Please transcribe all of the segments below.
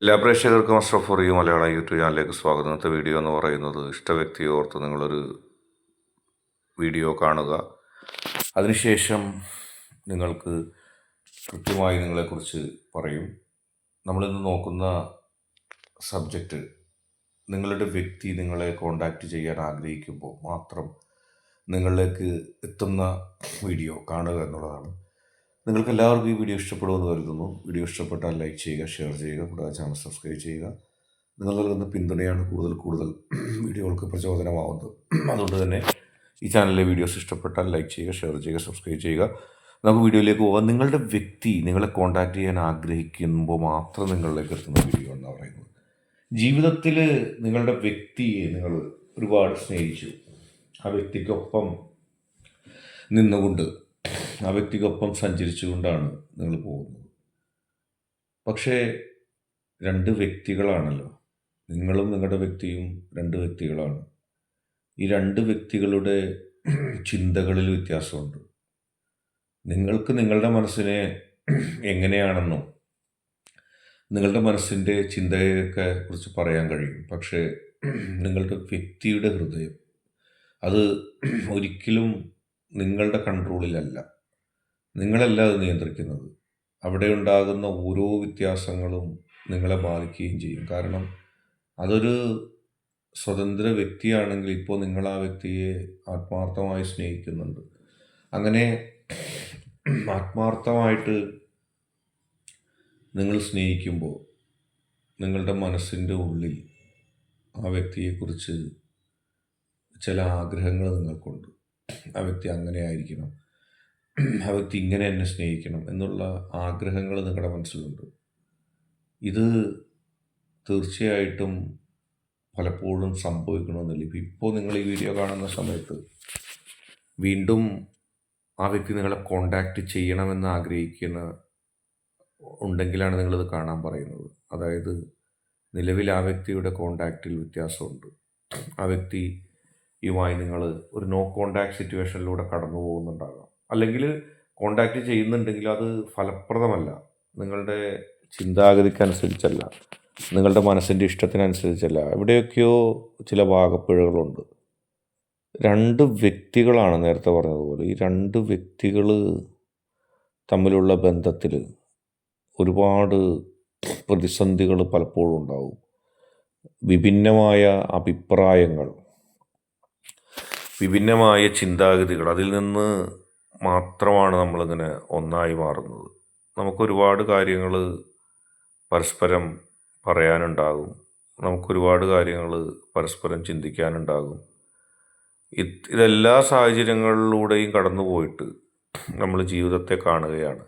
എല്ലാ പ്രേക്ഷകർക്കും Ashraf for you Malayalam YouTube ചാനലിലേക്ക് സ്വാഗതം. ഇന്നത്തെ വീഡിയോ എന്ന് പറയുന്നത് ഇഷ്ട വ്യക്തിയെ ഓർത്ത് നിങ്ങളൊരു വീഡിയോ കാണുക. അതിനുശേഷം നിങ്ങൾക്ക് കൃത്യമായി നിങ്ങളെക്കുറിച്ച് പറയും. നമ്മളിന്ന് നോക്കുന്ന സബ്ജക്റ്റ്, നിങ്ങളുടെ വ്യക്തി നിങ്ങളെ കോണ്ടാക്റ്റ് ചെയ്യാൻ ആഗ്രഹിക്കുമ്പോൾ മാത്രം നിങ്ങളിലേക്ക് എത്തുന്ന വീഡിയോ കാണുക എന്നുള്ളതാണ്. നിങ്ങൾക്ക് എല്ലാവർക്കും ഈ വീഡിയോ ഇഷ്ടപ്പെടുമെന്ന് കരുതുന്നു. വീഡിയോ ഇഷ്ടപ്പെട്ടാൽ ലൈക്ക് ചെയ്യുക, ഷെയർ ചെയ്യുക, കൂടാതെ ചാനൽ സബ്സ്ക്രൈബ് ചെയ്യുക. നിങ്ങൾ നൽകുന്ന പിന്തുണയാണ് കൂടുതൽ വീഡിയോകൾക്ക് പ്രചോദനമാവുന്നത്. അതുകൊണ്ട് തന്നെ ഈ ചാനലിലെ വീഡിയോസ് ഇഷ്ടപ്പെട്ടാൽ ലൈക്ക് ചെയ്യുക, ഷെയർ ചെയ്യുക, സബ്സ്ക്രൈബ് ചെയ്യുക. നമുക്ക് വീഡിയോയിലേക്ക് പോകാം. നിങ്ങളുടെ വ്യക്തി നിങ്ങളെ കോൺടാക്റ്റ് ചെയ്യാൻ ആഗ്രഹിക്കുമ്പോൾ മാത്രം നിങ്ങളിലേക്ക് എത്തുന്ന വീഡിയോ എന്നാണ് പറയുന്നത്. ജീവിതത്തിൽ നിങ്ങളുടെ വ്യക്തിയെ നിങ്ങൾ ഒരുപാട് സ്നേഹിച്ചു, ആ വ്യക്തിക്കൊപ്പം നിന്നുകൊണ്ട് ആ വ്യക്തിക്കൊപ്പം സഞ്ചരിച്ചുകൊണ്ടാണ് നിങ്ങൾ പോകുന്നത്. പക്ഷേ രണ്ട് വ്യക്തികളാണല്ലോ, നിങ്ങളും നിങ്ങളുടെ വ്യക്തിയും രണ്ട് വ്യക്തികളാണ്. ഈ രണ്ട് വ്യക്തികളുടെ ചിന്തകളിൽ വ്യത്യാസമുണ്ട്. നിങ്ങൾക്ക് നിങ്ങളുടെ മനസ്സിനെ എങ്ങനെയാണെന്നോ നിങ്ങളുടെ മനസ്സിൻ്റെ ചിന്തയൊക്കെ കുറിച്ച് പറയാൻ കഴിയും. പക്ഷേ നിങ്ങളുടെ വ്യക്തിയുടെ ഹൃദയം അത് ഒരിക്കലും നിങ്ങളുടെ കൺട്രോളിലല്ല. നിങ്ങളല്ല അത് നിയന്ത്രിക്കുന്നത്. അവിടെ ഉണ്ടാകുന്ന ഓരോ വ്യത്യാസങ്ങളും നിങ്ങളെ ബാധിക്കുകയും ചെയ്യും. കാരണം അതൊരു സ്വതന്ത്ര വ്യക്തിയാണെങ്കിൽ ഇപ്പോൾ നിങ്ങൾ ആ വ്യക്തിയെ ആത്മാർത്ഥമായി സ്നേഹിക്കുന്നുണ്ട്. അങ്ങനെ ആത്മാർത്ഥമായിട്ട് നിങ്ങൾ സ്നേഹിക്കുമ്പോൾ നിങ്ങളുടെ മനസ്സിൻ്റെ ഉള്ളിൽ ആ വ്യക്തിയെക്കുറിച്ച് ചില ആഗ്രഹങ്ങൾ നിങ്ങൾക്കുണ്ട്. ആ വ്യക്തി അങ്ങനെ ആയിരിക്കണം, ആ വ്യക്തി ഇങ്ങനെ എന്നെ സ്നേഹിക്കണം എന്നുള്ള ആഗ്രഹങ്ങൾ നിങ്ങളുടെ മനസ്സിലുണ്ട്. ഇത് തീർച്ചയായിട്ടും പലപ്പോഴും സംഭവിക്കണമെന്നില്ല. ഇപ്പോൾ നിങ്ങൾ ഈ വീഡിയോ കാണുന്ന സമയത്ത് വീണ്ടും ആ വ്യക്തി നിങ്ങളെ കോണ്ടാക്റ്റ് ചെയ്യണമെന്ന് ആഗ്രഹിക്കുന്ന ഉണ്ടെങ്കിലാണ് നിങ്ങളിത് കാണാൻ പറയുന്നത്. അതായത് നിലവിൽ ആ വ്യക്തിയുടെ കോണ്ടാക്റ്റിൽ വ്യത്യാസമുണ്ട്. ആ വ്യക്തിയുമായി നിങ്ങൾ ഒരു നോ കോണ്ടാക്ട് സിറ്റുവേഷനിലൂടെ കടന്നു പോകുന്നുണ്ടാകാം. അല്ലെങ്കിൽ കോണ്ടാക്റ്റ് ചെയ്യുന്നുണ്ടെങ്കിൽ അത് ഫലപ്രദമല്ല, നിങ്ങളുടെ ചിന്താഗതിക്കനുസരിച്ചല്ല, നിങ്ങളുടെ മനസ്സിൻ്റെ ഇഷ്ടത്തിനനുസരിച്ചല്ല. എവിടെയൊക്കെയോ ചില പാകപ്പിഴകളുണ്ട്. രണ്ട് വ്യക്തികളാണ് നേരത്തെ പറഞ്ഞതുപോലെ. ഈ രണ്ട് വ്യക്തികൾ തമ്മിലുള്ള ബന്ധത്തിൽ ഒരുപാട് പ്രതിസന്ധികൾ പലപ്പോഴും ഉണ്ടാവും. വിഭിന്നമായ അഭിപ്രായങ്ങൾ, വിഭിന്നമായ ചിന്താഗതികൾ, അതിൽ നിന്ന് മാത്രമാണ് നമ്മളിങ്ങനെ ഒന്നായി മാറുന്നത്. നമുക്കൊരുപാട് കാര്യങ്ങൾ പരസ്പരം പറയാനുണ്ടാകും, നമുക്കൊരുപാട് കാര്യങ്ങൾ പരസ്പരം ചിന്തിക്കാനുണ്ടാകും. ഇതെല്ലാ സാഹചര്യങ്ങളിലൂടെയും കടന്നു പോയിട്ട് നമ്മൾ ജീവിതത്തെ കാണുകയാണ്.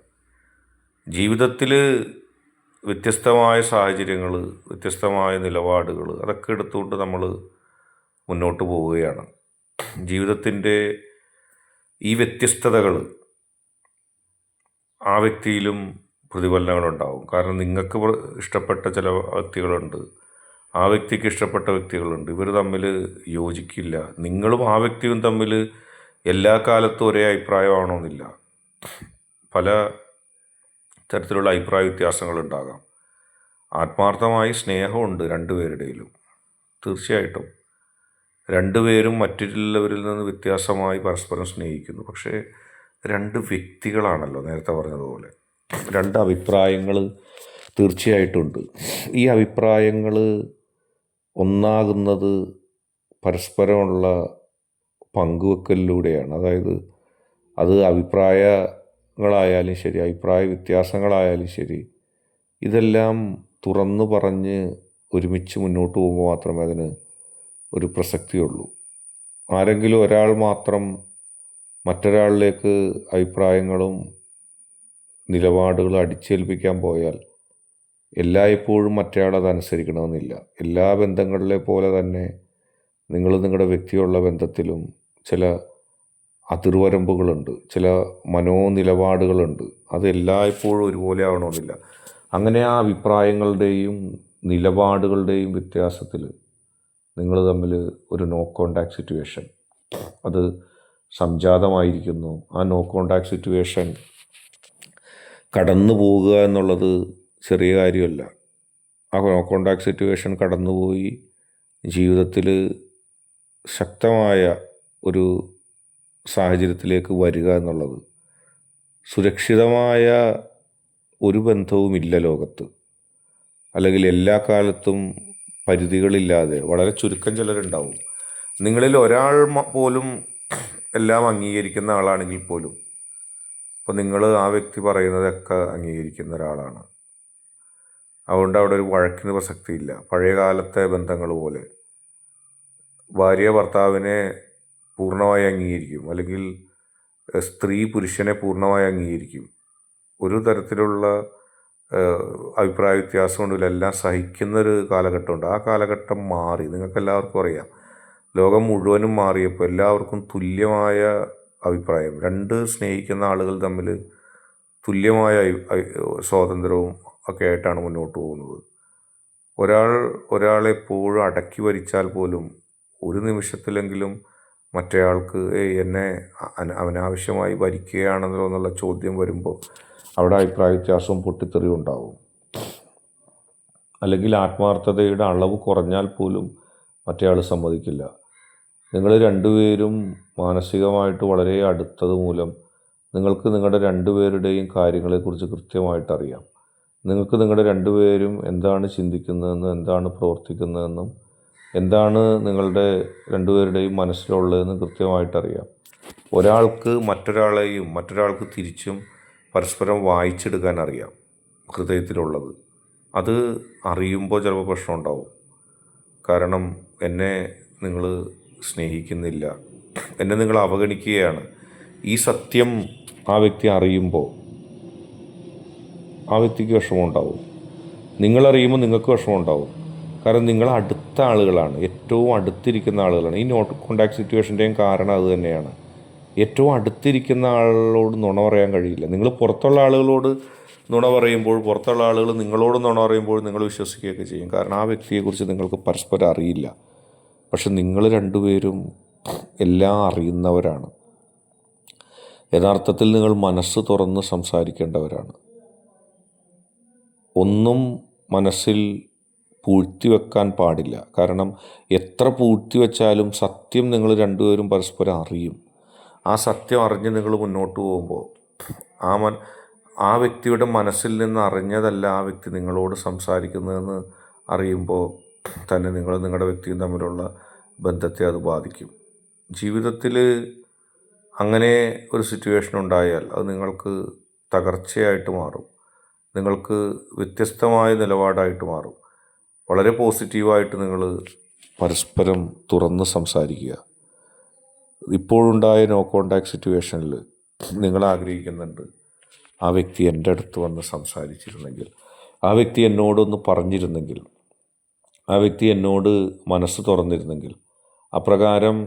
ജീവിതത്തിൽ വ്യത്യസ്തമായ സാഹചര്യങ്ങൾ, വ്യത്യസ്തമായ നിലപാടുകൾ, അതൊക്കെ എടുത്തുകൊണ്ട് നമ്മൾ മുന്നോട്ട് പോവുകയാണ്. ജീവിതത്തിൻ്റെ ഈ വ്യത്യസ്തതകൾ ആ വ്യക്തിയിലും പ്രതിഫലനങ്ങളുണ്ടാവും. കാരണം നിങ്ങൾക്ക് ഇഷ്ടപ്പെട്ട ചില വ്യക്തികളുണ്ട്, ആ വ്യക്തിക്ക് ഇഷ്ടപ്പെട്ട വ്യക്തികളുണ്ട്. ഇവർ തമ്മിൽ യോജിക്കില്ല. നിങ്ങളും ആ വ്യക്തിയും തമ്മിൽ എല്ലാ കാലത്തും ഒരേ അഭിപ്രായമാണോന്നില്ല. പല തരത്തിലുള്ള അഭിപ്രായ വ്യത്യാസങ്ങളുണ്ടാകാം. ആത്മാർത്ഥമായി സ്നേഹമുണ്ട് രണ്ടുപേരുടെയിലും. തീർച്ചയായിട്ടും രണ്ടുപേരും മറ്റുള്ളവരിൽ നിന്ന് വ്യത്യാസമായി പരസ്പരം സ്നേഹിക്കുന്നു. പക്ഷേ രണ്ട് വ്യക്തികളാണല്ലോ, നേരത്തെ പറഞ്ഞതുപോലെ. രണ്ട് അഭിപ്രായങ്ങൾ തീർച്ചയായിട്ടുമുണ്ട്. ഈ അഭിപ്രായങ്ങൾ ഒന്നാകുന്നത് പരസ്പരമുള്ള പങ്കുവെക്കലിലൂടെയാണ്. അതായത് അത് അഭിപ്രായങ്ങളായാലും ശരി, അഭിപ്രായ വ്യത്യാസങ്ങളായാലും ശരി, ഇതെല്ലാം തുറന്നു പറഞ്ഞ് ഒരുമിച്ച് മുന്നോട്ട് പോകുമ്പോൾ മാത്രമേ അതിന് ഒരു പ്രസക്തിയുള്ളൂ. ആരെങ്കിലും ഒരാൾ മാത്രം മറ്റൊരാളിലേക്ക് അഭിപ്രായങ്ങളും നിലപാടുകളും അടിച്ചേൽപ്പിക്കാൻ പോയാൽ എല്ലായ്പ്പോഴും മറ്റേയാൾ അതനുസരിക്കണമെന്നില്ല. എല്ലാ ബന്ധങ്ങളിലെ പോലെ തന്നെ നിങ്ങൾ നിങ്ങളുടെ വ്യക്തിയുള്ള ബന്ധത്തിലും ചില അതിർവരമ്പുകളുണ്ട്, ചില മനോനിലപാടുകളുണ്ട്. അത് എല്ലായ്പ്പോഴും ഒരുപോലെ ആവണമെന്നില്ല. അങ്ങനെ ആ അഭിപ്രായങ്ങളുടെയും നിലപാടുകളുടെയും വ്യത്യാസത്തിൽ നിങ്ങൾ തമ്മിൽ ഒരു നോ കോണ്ടാക്ട് സിറ്റുവേഷൻ അത് സംജാതമായിരിക്കുന്നു. ആ നോ കോണ്ടാക്ട് സിറ്റുവേഷൻ കടന്നു പോവുക എന്നുള്ളത് ചെറിയ കാര്യമല്ല. ആ നോ കോണ്ടാക്ട് സിറ്റുവേഷൻ കടന്നുപോയി ജീവിതത്തിൽ ശക്തമായ ഒരു സാഹചര്യത്തിലേക്ക് വരിക എന്നുള്ളത്, സുരക്ഷിതമായ ഒരു ബന്ധവുമില്ല ലോകത്ത്. അല്ലെങ്കിൽ എല്ലാ കാലത്തും പരിധികളില്ലാതെ വളരെ ചുരുക്കം ചിലരുണ്ടാവും. നിങ്ങളിൽ ഒരാൾ പോലും എല്ലാം അംഗീകരിക്കുന്ന ആളാണെങ്കിൽ പോലും അപ്പോൾ നിങ്ങൾ ആ വ്യക്തി പറയുന്നതൊക്കെ അംഗീകരിക്കുന്ന ഒരാളാണ്. അതുകൊണ്ട് അവിടെ ഒരു വഴക്കിന് പ്രസക്തിയില്ല. പഴയ കാലത്തെ ബന്ധങ്ങൾ പോലെ ഭാര്യ ഭർത്താവിനെ പൂർണ്ണമായി അംഗീകരിക്കും, അല്ലെങ്കിൽ സ്ത്രീ പുരുഷനെ പൂർണ്ണമായി അംഗീകരിക്കും. ഒരു തരത്തിലുള്ള അഭിപ്രായ വ്യത്യാസം കൊണ്ടില്ല, എല്ലാം സഹിക്കുന്നൊരു കാലഘട്ടമുണ്ട്. ആ കാലഘട്ടം മാറി. നിങ്ങൾക്കെല്ലാവർക്കും അറിയാം, ലോകം മുഴുവനും മാറിയപ്പോൾ എല്ലാവർക്കും തുല്യമായ അഭിപ്രായം, രണ്ട് സ്നേഹിക്കുന്ന ആളുകൾ തമ്മിൽ തുല്യമായ സ്വാതന്ത്ര്യവും ഒക്കെ ആയിട്ടാണ് മുന്നോട്ട് പോകുന്നത്. ഒരാളെപ്പോഴും അടക്കി ഭരിച്ചാൽ പോലും ഒരു നിമിഷത്തിലെങ്കിലും മറ്റേയാൾക്ക് എന്നെ അനാവശ്യമായി ഭരിക്കുകയാണെന്നല്ലോ എന്നുള്ള ചോദ്യം വരുമ്പോൾ അവിടെ അഭിപ്രായ വ്യത്യാസവും പൊട്ടിത്തെറിയും ഉണ്ടാവും. അല്ലെങ്കിൽ ആത്മാർത്ഥതയുടെ അളവ് കുറഞ്ഞാൽ പോലും മറ്റേയാൾ സമ്മതിക്കില്ല. നിങ്ങൾ രണ്ടുപേരും മാനസികമായിട്ട് വളരെ അടുത്തത് മൂലം നിങ്ങൾക്ക് നിങ്ങളുടെ രണ്ടുപേരുടെയും കാര്യങ്ങളെക്കുറിച്ച് കൃത്യമായിട്ട് അറിയാം. നിങ്ങൾക്ക് നിങ്ങളുടെ രണ്ടുപേരും എന്താണ് ചിന്തിക്കുന്നതെന്നും എന്താണ് പ്രവർത്തിക്കുന്നതെന്നും എന്താണ് നിങ്ങളുടെ രണ്ടുപേരുടെയും മനസ്സിലുള്ളതെന്നും കൃത്യമായിട്ടറിയാം. ഒരാൾക്ക് മറ്റൊരാളെയും മറ്റൊരാൾക്ക് തിരിച്ചും പരസ്പരം വായിച്ചെടുക്കാൻ അറിയാം ഹൃദയത്തിലുള്ളത്. അത് അറിയുമ്പോൾ ചിലപ്പോൾ പ്രശ്നം ഉണ്ടാവും. കാരണം എന്നെ നിങ്ങൾ സ്നേഹിക്കുന്നില്ല, എന്നെ നിങ്ങൾ അവഗണിക്കുകയാണ്. ഈ സത്യം ആ വ്യക്തി അറിയുമ്പോൾ ആ വ്യക്തിക്ക് വിഷമമുണ്ടാവും. നിങ്ങളറിയുമ്പോൾ നിങ്ങൾക്ക് വിഷമമുണ്ടാവും. കാരണം നിങ്ങൾ അടുത്ത ആളുകളാണ്, ഏറ്റവും അടുത്തിരിക്കുന്ന ആളുകളാണ്. ഈ നോട്ട് കോണ്ടാക്ട് സിറ്റുവേഷൻ്റെയും കാരണം അത് തന്നെയാണ്. ഏറ്റവും അടുത്തിരിക്കുന്ന ആളുകളോട് നുണ പറയാൻ കഴിയില്ല. നിങ്ങൾ പുറത്തുള്ള ആളുകളോട് നുണ പറയുമ്പോൾ, പുറത്തുള്ള ആളുകൾ നിങ്ങളോട് നുണ പറയുമ്പോൾ നിങ്ങൾ വിശ്വസിക്കുകയൊക്കെ ചെയ്യും. കാരണം ആ വ്യക്തിയെക്കുറിച്ച് നിങ്ങൾക്ക് പരസ്പരം അറിയില്ല. പക്ഷെ നിങ്ങൾ രണ്ടുപേരും എല്ലാം അറിയുന്നവരാണ്. യഥാർത്ഥത്തിൽ നിങ്ങൾ മനസ്സ് തുറന്ന് സംസാരിക്കേണ്ടവരാണ്. ഒന്നും മനസ്സിൽ പൂഴ്ത്തി വെക്കാൻ പാടില്ല. കാരണം എത്ര പൂഴ്ത്തി വെച്ചാലും സത്യം നിങ്ങൾ രണ്ടുപേരും പരസ്പരം അറിയും. ആ സത്യം അറിഞ്ഞ് നിങ്ങൾ മുന്നോട്ട് പോകുമ്പോൾ ആ വ്യക്തിയുടെ മനസ്സിൽ നിന്ന് അറിഞ്ഞതല്ല ആ വ്യക്തി നിങ്ങളോട് സംസാരിക്കുന്നതെന്ന് അറിയുമ്പോൾ തന്നെ നിങ്ങളുടെ വ്യക്തിയും തമ്മിലുള്ള ബന്ധത്തെ അത് ബാധിക്കും. ജീവിതത്തിൽ അങ്ങനെ ഒരു സിറ്റുവേഷൻ ഉണ്ടായാൽ അത് നിങ്ങൾക്ക് തകർച്ചയായിട്ട് മാറും. നിങ്ങൾക്ക് വ്യത്യസ്തമായ നിലപാടായിട്ട് മാറും. വളരെ പോസിറ്റീവായിട്ട് നിങ്ങൾ പരസ്പരം തുറന്ന് സംസാരിക്കുക. ഇപ്പോഴുണ്ടായ നോ കോണ്ടാക്ട് സിറ്റുവേഷനിൽ നിങ്ങൾ ആഗ്രഹിക്കുന്നുണ്ട് ആ വ്യക്തി എൻ്റെ അടുത്ത് വന്ന് സംസാരിച്ചിരുന്നെങ്കിൽ, ആ വ്യക്തി എന്നോടൊന്ന് പറഞ്ഞിരുന്നെങ്കിൽ, ആ വ്യക്തി എന്നോട് മനസ്സ് തുറന്നിരുന്നെങ്കിൽ, അപ്രകാരം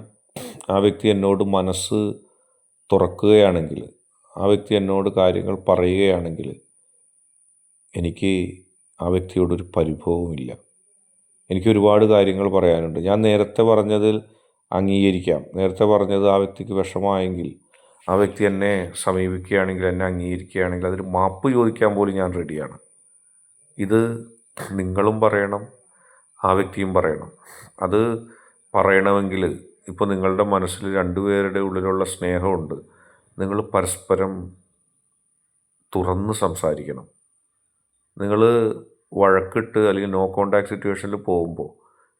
ആ വ്യക്തി എന്നോട് മനസ്സ് തുറക്കുകയാണെങ്കിൽ, ആ വ്യക്തി എന്നോട് കാര്യങ്ങൾ പറയുകയാണെങ്കിൽ എനിക്ക് ആ വ്യക്തിയോടൊരു പരിഭവവുമില്ല. എനിക്ക് ഒരുപാട് കാര്യങ്ങൾ പറയാനുണ്ട്. ഞാൻ നേരത്തെ പറഞ്ഞതിൽ അംഗീകരിക്കാം. നേരത്തെ പറഞ്ഞത് ആ വ്യക്തിക്ക് വിഷമമായെങ്കിൽ, ആ വ്യക്തി എന്നെ സമീപിക്കുകയാണെങ്കിൽ, എന്നെ അംഗീകരിക്കുകയാണെങ്കിൽ അതിന് മാപ്പ് ചോദിക്കാൻ പോലും ഞാൻ റെഡിയാണ്. ഇത് നിങ്ങളും പറയണം, ആ വ്യക്തിയും പറയണം. അത് പറയണമെങ്കിൽ ഇപ്പോൾ നിങ്ങളുടെ മനസ്സിൽ രണ്ടുപേരുടെ ഉള്ളിലുള്ള സ്നേഹമുണ്ട്. നിങ്ങൾ പരസ്പരം തുറന്ന് സംസാരിക്കണം. നിങ്ങൾ വഴക്കിട്ട് അല്ലെങ്കിൽ നോ കോണ്ടാക്ട് സിറ്റുവേഷനിൽ പോകുമ്പോൾ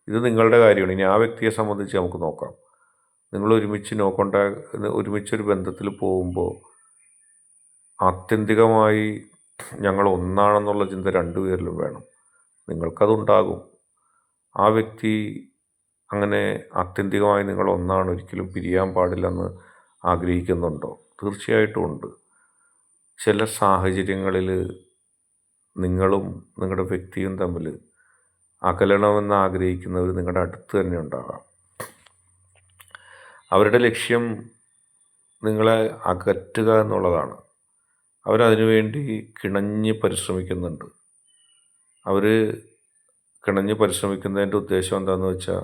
ഇത് നിങ്ങളുടെ കാര്യമാണ്. ഇനി ആ വ്യക്തിയെ സംബന്ധിച്ച് നമുക്ക് നോക്കാം. നിങ്ങൾ ഒരുമിച്ചൊരു ബന്ധത്തിൽ പോകുമ്പോൾ ആത്യന്തികമായി ഞങ്ങൾ ഒന്നാണെന്നുള്ള ചിന്ത രണ്ടുപേരിലും വേണം. നിങ്ങൾക്കതുണ്ടാകും. ആ വ്യക്തി അങ്ങനെ ആത്യന്തികമായി നിങ്ങൾ ഒന്നാണ്, ഒരിക്കലും പിരിയാൻ പാടില്ലെന്ന് ആഗ്രഹിക്കുന്നുണ്ടോ? തീർച്ചയായിട്ടും ഉണ്ട്. ചില സാഹചര്യങ്ങളിൽ നിങ്ങളും നിങ്ങളുടെ വ്യക്തിയും തമ്മിൽ അകലണമെന്ന് ആഗ്രഹിക്കുന്നവർ നിങ്ങളുടെ അടുത്ത് തന്നെ ഉണ്ടാകാം. അവരുടെ ലക്ഷ്യം നിങ്ങളെ അകറ്റുക എന്നുള്ളതാണ്. അവരതിനുവേണ്ടി കിണഞ്ഞ് പരിശ്രമിക്കുന്നുണ്ട്. അവർ കിണഞ്ഞ് പരിശ്രമിക്കുന്നതിൻ്റെ ഉദ്ദേശം എന്താണെന്ന് വെച്ചാൽ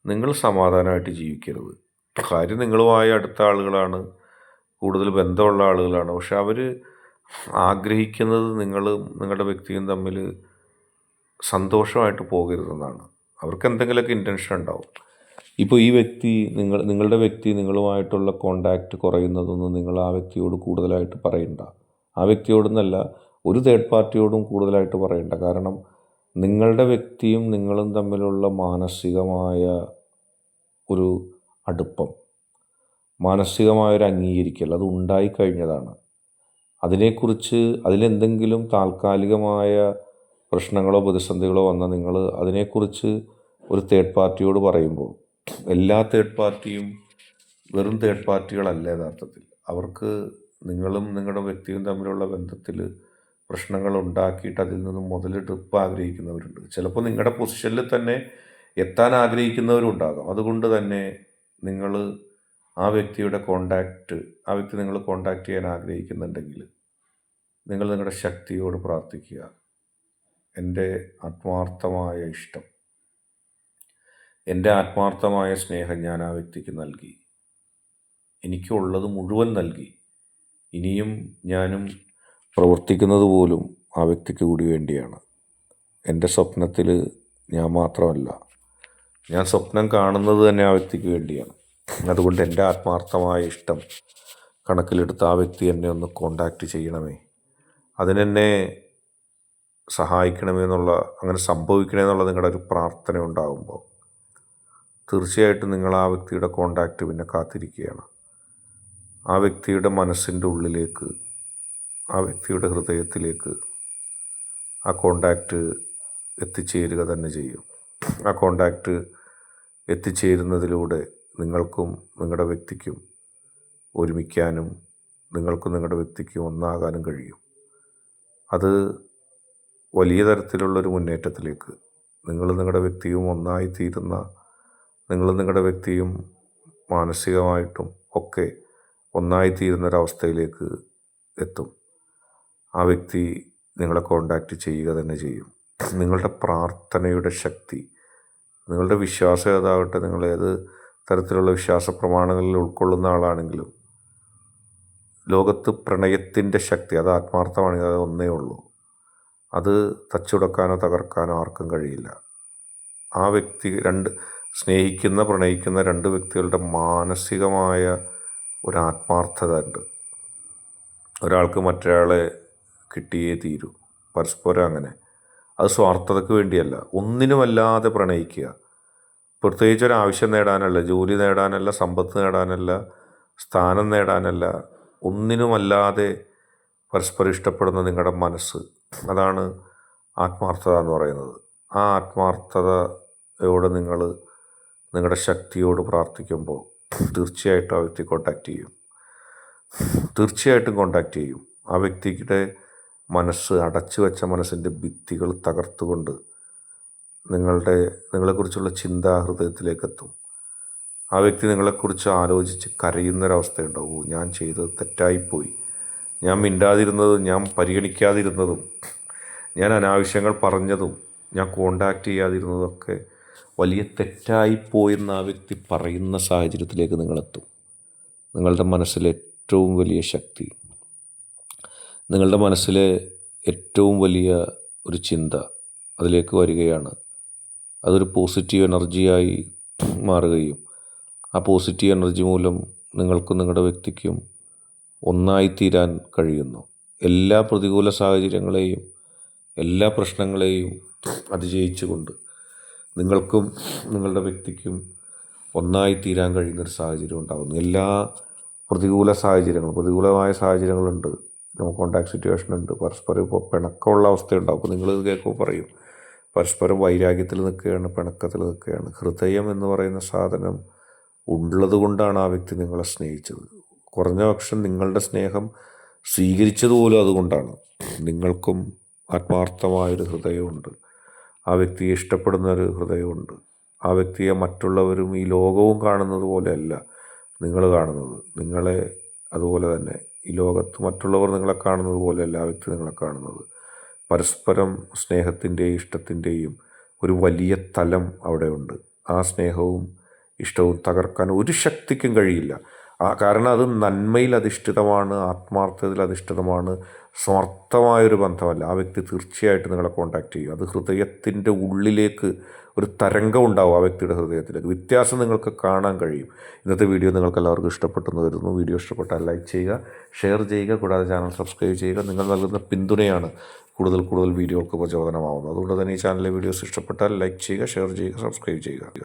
നിങ്ങൾ സമാധാനമായിട്ട് ജീവിക്കരുത്. കാര്യം നിങ്ങളുമായി അടുത്ത ആളുകളാണ്, കൂടുതൽ ബന്ധമുള്ള ആളുകളാണ്. പക്ഷെ അവർ ആഗ്രഹിക്കുന്നത് നിങ്ങളും നിങ്ങളുടെ വ്യക്തിയും തമ്മിൽ സന്തോഷമായിട്ട് പോകരുതെന്നാണ്. അവർക്ക് എന്തെങ്കിലുമൊക്കെ ഇൻറ്റൻഷൻ ഉണ്ടാവും. ഇപ്പോൾ ഈ വ്യക്തി നിങ്ങളുടെ വ്യക്തി നിങ്ങളുമായിട്ടുള്ള കോണ്ടാക്റ്റ് കുറയുന്നതൊന്നും നിങ്ങൾ ആ വ്യക്തിയോട് കൂടുതലായിട്ട് പറയണ്ട. ആ വ്യക്തിയോടൊന്നല്ല, ഒരു തേർഡ് പാർട്ടിയോടും കൂടുതലായിട്ട് പറയണ്ട. കാരണം നിങ്ങളുടെ വ്യക്തിയും നിങ്ങളും തമ്മിലുള്ള മാനസികമായ ഒരു അടുപ്പം, മാനസികമായൊരു അംഗീകരിക്കൽ അത് ഉണ്ടായിക്കഴിഞ്ഞതാണ്. അതിനെക്കുറിച്ച് അതിലെന്തെങ്കിലും താൽക്കാലികമായ പ്രശ്നങ്ങളോ പ്രതിസന്ധികളോ വന്നാൽ നിങ്ങൾ അതിനെക്കുറിച്ച് ഒരു തേർഡ് പാർട്ടിയോട് പറയുമ്പോൾ, എല്ലാ തേർഡ് പാർട്ടിയും വെറും തേർഡ് പാർട്ടികളല്ല യഥാർത്ഥത്തിൽ. അവർക്ക് നിങ്ങളും നിങ്ങളുടെ വ്യക്തിയും തമ്മിലുള്ള ബന്ധത്തിൽ പ്രശ്നങ്ങൾ ഉണ്ടാക്കിയിട്ട് അതിൽ നിന്നും മുതലെടുപ്പ് ആഗ്രഹിക്കുന്നവരുണ്ട്. ചിലപ്പോൾ നിങ്ങളുടെ പൊസിഷനിൽ തന്നെ എത്താൻ ആഗ്രഹിക്കുന്നവരുണ്ടാകാം. അതുകൊണ്ട് തന്നെ നിങ്ങൾ ആ വ്യക്തിയുടെ ആ വ്യക്തി നിങ്ങൾ കോണ്ടാക്റ്റ് ചെയ്യാൻ ആഗ്രഹിക്കുന്നുണ്ടെങ്കിൽ നിങ്ങൾ നിങ്ങളുടെ ശക്തിയോട് പ്രാർത്ഥിക്കുക. എൻ്റെ ആത്മാർത്ഥമായ ഇഷ്ടം, എൻ്റെ ആത്മാർത്ഥമായ സ്നേഹം ഞാൻ ആ വ്യക്തിക്ക് നൽകി, എനിക്കുള്ളത് മുഴുവൻ നൽകി. ഇനിയും ഞാനും പ്രവർത്തിക്കുന്നത് പോലും ആ വ്യക്തിക്ക് കൂടി വേണ്ടിയാണ്. എൻ്റെ സ്വപ്നത്തിൽ ഞാൻ മാത്രമല്ല, ഞാൻ സ്വപ്നം കാണുന്നത് തന്നെ ആ വ്യക്തിക്ക് വേണ്ടിയാണ്. അതുകൊണ്ട് എൻ്റെ ആത്മാർത്ഥമായ ഇഷ്ടം കണക്കിലെടുത്ത് ആ വ്യക്തി എന്നെ ഒന്ന് കോണ്ടാക്റ്റ് ചെയ്യണമേ, അതിനെന്നെ സഹായിക്കണമേ അങ്ങനെ സംഭവിക്കണമേ എന്നുള്ള നിങ്ങളുടെ ഒരു പ്രാർത്ഥന ഉണ്ടാകുമ്പോൾ തീർച്ചയായിട്ടും നിങ്ങൾ ആ വ്യക്തിയുടെ കോണ്ടാക്റ്റ് പിന്നെ കാത്തിരിക്കുകയാണ്. ആ വ്യക്തിയുടെ മനസ്സിൻ്റെ ഉള്ളിലേക്ക്, ആ വ്യക്തിയുടെ ഹൃദയത്തിലേക്ക് ആ കോണ്ടാക്റ്റ് എത്തിച്ചേരുക തന്നെ ചെയ്യും. ആ കോണ്ടാക്റ്റ് എത്തിച്ചേരുന്നതിലൂടെ നിങ്ങൾക്കും നിങ്ങളുടെ വ്യക്തിക്കും ഒരുമിക്കാനും നിങ്ങൾക്കും നിങ്ങളുടെ വ്യക്തിക്കും ഒന്നാകാനും കഴിയും. അത് വലിയ തരത്തിലുള്ളൊരു മുന്നേറ്റത്തിലേക്ക്, നിങ്ങളും നിങ്ങളുടെ വ്യക്തിയും ഒന്നായിത്തീരുന്ന, നിങ്ങളും നിങ്ങളുടെ വ്യക്തിയും മാനസികമായിട്ടും ഒക്കെ ഒന്നായിത്തീരുന്നൊരവസ്ഥയിലേക്ക് എത്തും. ആ വ്യക്തി നിങ്ങളെ കോണ്ടാക്റ്റ് ചെയ്യുക തന്നെ ചെയ്യും. നിങ്ങളുടെ പ്രാർത്ഥനയുടെ ശക്തി, നിങ്ങളുടെ വിശ്വാസം ഏതാവട്ടെ, നിങ്ങൾ ഏത് തരത്തിലുള്ള വിശ്വാസ പ്രമാണങ്ങളിൽ ഉൾക്കൊള്ളുന്ന ആളാണെങ്കിലും, ലോകത്ത് പ്രണയത്തിൻ്റെ ശക്തി അത് ആത്മാർത്ഥമാണെങ്കിൽ അത് ഒന്നേ ഉള്ളൂ. അത് തച്ചുടക്കാനോ തകർക്കാനോ ആർക്കും കഴിയില്ല. ആ വ്യക്തി പ്രണയിക്കുന്ന രണ്ട് വ്യക്തികളുടെ മാനസികമായ ഒരു ആത്മാർത്ഥത ഉണ്ട്. ഒരാൾക്ക് മറ്റൊരാളെ കിട്ടിയേ തീരൂ, പരസ്പരം അങ്ങനെ. അത് സ്വാർത്ഥതയ്ക്ക് വേണ്ടിയല്ല, ഒന്നിനുമല്ലാതെ പ്രണയിക്കുക. പ്രത്യേകിച്ച് ഒരു ആവശ്യം നേടാനല്ല, ജോലി നേടാനല്ല, സമ്പത്ത് നേടാനല്ല, സ്ഥാനം നേടാനല്ല, ഒന്നിനുമല്ലാതെ പരസ്പരം ഇഷ്ടപ്പെടുന്ന നിങ്ങളുടെ മനസ്സ്, അതാണ് ആത്മാർത്ഥത എന്ന് പറയുന്നത്. ആ ആത്മാർത്ഥതയോടെ നിങ്ങൾ നിങ്ങളുടെ ശക്തിയോട് പ്രാർത്ഥിക്കുമ്പോൾ തീർച്ചയായിട്ടും ആ വ്യക്തി തീർച്ചയായിട്ടും കോണ്ടാക്റ്റ് ചെയ്യും. ആ വ്യക്തിയുടെ മനസ്സ്, അടച്ചു വെച്ച മനസ്സിൻ്റെ ഭിത്തികൾ തകർത്തുകൊണ്ട് നിങ്ങളെക്കുറിച്ചുള്ള ചിന്ത ഹൃദയത്തിലേക്കെത്തും. ആ വ്യക്തി നിങ്ങളെക്കുറിച്ച് ആലോചിച്ച് കരയുന്നൊരവസ്ഥയുണ്ടാവും. ഞാൻ ചെയ്തത് തെറ്റായിപ്പോയി, ഞാൻ മിണ്ടാതിരുന്നതും, ഞാൻ പരിഗണിക്കാതിരുന്നതും, ഞാൻ അനാവശ്യങ്ങൾ പറഞ്ഞതും, ഞാൻ കോണ്ടാക്റ്റ് ചെയ്യാതിരുന്നതൊക്കെ വലിയ തെറ്റായിപ്പോയെന്ന് ആ വ്യക്തി പറയുന്ന സാഹചര്യത്തിലേക്ക് നിങ്ങളെത്തും. നിങ്ങളുടെ മനസ്സിലെ ഏറ്റവും വലിയ ശക്തി, നിങ്ങളുടെ മനസ്സിലെ ഏറ്റവും വലിയ ഒരു ചിന്ത അതിലേക്ക് വരികയാണ്. അതൊരു പോസിറ്റീവ് എനർജിയായി മാറുകയും ആ പോസിറ്റീവ് എനർജി മൂലം നിങ്ങൾക്കും നിങ്ങളുടെ വ്യക്തിക്കും ഒന്നായിത്തീരാൻ കഴിയുന്നു. എല്ലാ പ്രതികൂല സാഹചര്യങ്ങളെയും എല്ലാ പ്രശ്നങ്ങളെയും അതിജയിച്ചുകൊണ്ട് നിങ്ങൾക്കും നിങ്ങളുടെ വ്യക്തിക്കും ഒന്നായിത്തീരാൻ കഴിയുന്നൊരു സാഹചര്യം ഉണ്ടാകുന്നു. എല്ലാ പ്രതികൂലമായ സാഹചര്യങ്ങളുണ്ട്, നോ കോണ്ടാക്ട് സിറ്റുവേഷൻ ഉണ്ട്, പരസ്പരം ഇപ്പോൾ പിണക്കമുള്ള അവസ്ഥയുണ്ടാകും. അപ്പോൾ നിങ്ങൾ കേൾക്കുമ്പോൾ പറയും പരസ്പരം വൈരാഗ്യത്തിൽ നിൽക്കുകയാണ്, പിണക്കത്തിൽ നിൽക്കുകയാണ്. ഹൃദയം എന്ന് പറയുന്ന സാധനം ഉള്ളത് കൊണ്ടാണ് ആ വ്യക്തി നിങ്ങളെ സ്നേഹിച്ചത്. കുറഞ്ഞ പക്ഷം നിങ്ങളുടെ സ്നേഹം സ്വീകരിച്ചതുപോലും അതുകൊണ്ടാണ്. നിങ്ങൾക്കും ആത്മാർത്ഥമായൊരു ഹൃദയമുണ്ട്, ആ വ്യക്തിയെ ഇഷ്ടപ്പെടുന്നൊരു ഹൃദയമുണ്ട്. ആ വ്യക്തിയെ മറ്റുള്ളവരും ഈ ലോകവും കാണുന്നത് പോലെയല്ല നിങ്ങൾ കാണുന്നത്. നിങ്ങളെ അതുപോലെ തന്നെ ഈ ലോകത്ത് മറ്റുള്ളവർ നിങ്ങളെ കാണുന്നത് പോലെയല്ല ആ വ്യക്തി നിങ്ങളെ കാണുന്നത്. പരസ്പരം സ്നേഹത്തിൻ്റെയും ഇഷ്ടത്തിൻ്റെയും ഒരു വലിയ തലം അവിടെയുണ്ട്. ആ സ്നേഹവും ഇഷ്ടവും തകർക്കാൻ ഒരു ശക്തിക്കും കഴിയില്ല. കാരണം അത് നന്മയിൽ അധിഷ്ഠിതമാണ്, ആത്മാർത്ഥതയിൽ അധിഷ്ഠിതമാണ്, സ്വാർത്ഥമായൊരു ബന്ധമല്ല. ആ വ്യക്തി തീർച്ചയായിട്ടും നിങ്ങളെ കോൺടാക്റ്റ് ചെയ്യും. അത് ഹൃദയത്തിൻ്റെ ഉള്ളിലേക്ക് ഒരു തരംഗം ഉണ്ടാവും, ആ വ്യക്തിയുടെ ഹൃദയത്തിലേക്ക്. വ്യത്യാസം നിങ്ങൾക്ക് കാണാൻ കഴിയും. ഇന്നത്തെ വീഡിയോ നിങ്ങൾക്ക് എല്ലാവർക്കും ഇഷ്ടപ്പെട്ടെന്ന് വരുന്നു. വീഡിയോ ഇഷ്ടപ്പെട്ടാൽ ലൈക്ക് ചെയ്യുക, ഷെയർ ചെയ്യുക, കൂടാതെ ചാനൽ സബ്സ്ക്രൈബ് ചെയ്യുക. നിങ്ങൾ നൽകുന്ന പിന്തുണയാണ് കൂടുതൽ വീഡിയോകൾക്ക് പ്രചോദനമാവുന്നത്. അതുകൊണ്ട് തന്നെ ഈ ചാനലിലെ വീഡിയോസ് ഇഷ്ടപ്പെട്ടാൽ ലൈക്ക് ചെയ്യുക, ഷെയർ ചെയ്യുക, സബ്സ്ക്രൈബ് ചെയ്യുക.